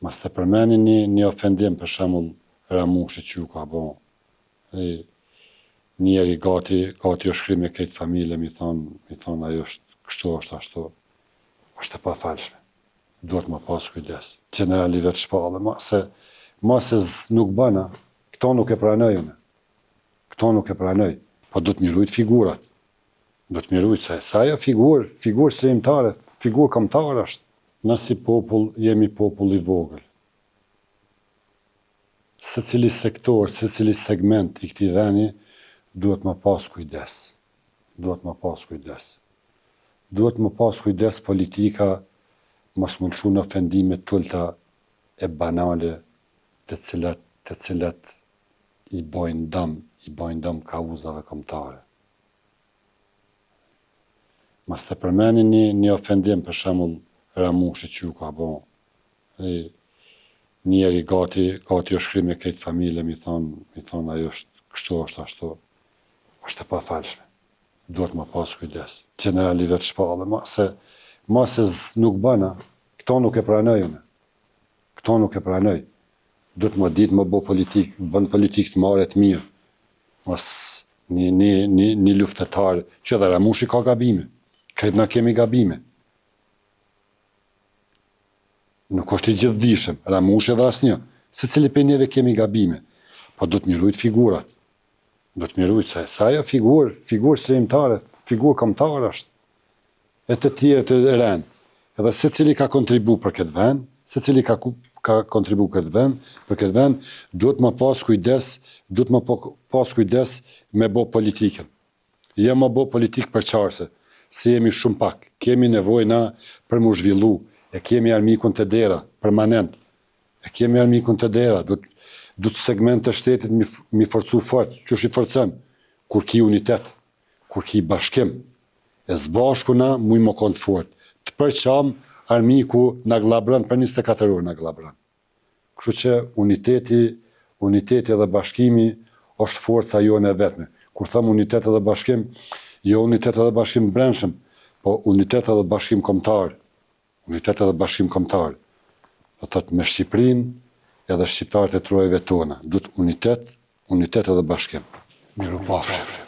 Mas të përmeni një ofendim, për shembull Ramushi që ju ka bo. Njeri gati o shkrim e këtë familje, mi thonë ajo është kështu, është ashtu. Është e pafalshme. Duhet më pas kujdes. Generalitet shpallë, ma se nuk bëna, këto nuk e pranoj unë. Këto nuk e pranoj. Po du të mirujt figurat. Du të mirujt se ajo figur shërimtare, figur kombëtare është. Ne si popull jemi popull i vogël. Se cili sektor, se cili segment i këtij veni duhet më pas kujdes. Duhet më pas kujdes. Duhet më pas kujdes politika mos më lëshu në ofendime tulta e banale të cilat i bojnë dëm kauzave kombëtare. Mas të përmeni një ofendim, për shembull Ramushi që ju ka bo. Njeri gati o shkrim e këtë familje, mi thonë ajo është kështu, është ashtu. Është e pafalshme. Duhet më pas kujdes. Generalitet shpallë, ma se nuk bëna, këto nuk e pranoj unë. Këto nuk e pranoj. Duhet më ditë më bo politikë, bën politikë të marrë të mirë. Mos një luftetar, që edhe Ramushi ka gabime. Kretë na kemi gabime. Nuk është i gjithdijshëm, Ramushi edhe asnjë. Se cili prej neve kemi gabime. Po du të mirujt figurat. Du të mirujt se ajo figur shërimtare, figur kombëtare është. E të tjerë të rënë. Edhe se cili ka kontribu për këtë vend, se cili ka kontribu për këtë vend, duhet më pas kujdes me bo politikën. Jo më bo politikë përqarse, se jemi shumë pak. Kemi nevojë na për mu zhvillu. E kemi armikun të dera, permanent. E kemi armikun të dera. Du të segment të shtetit mi forcu fort. Qësh i forcem? Kur ki unitet, kur ki bashkim. E zbashku na muj më konë të fort. Të përqam, armiku në glabran, për 24 orë në glabran. Kështu që uniteti edhe bashkimi është forca jo në vetme. Kur thëm unitet edhe bashkim, jo unitet edhe bashkim brendshëm, po unitet edhe bashkim kombëtar. Unitet edhe bashkim kombëtar. Do thot me Shqipërinë edhe shqiptarët e trojeve tona. Duhet unitet edhe bashkim. Miru pafshim.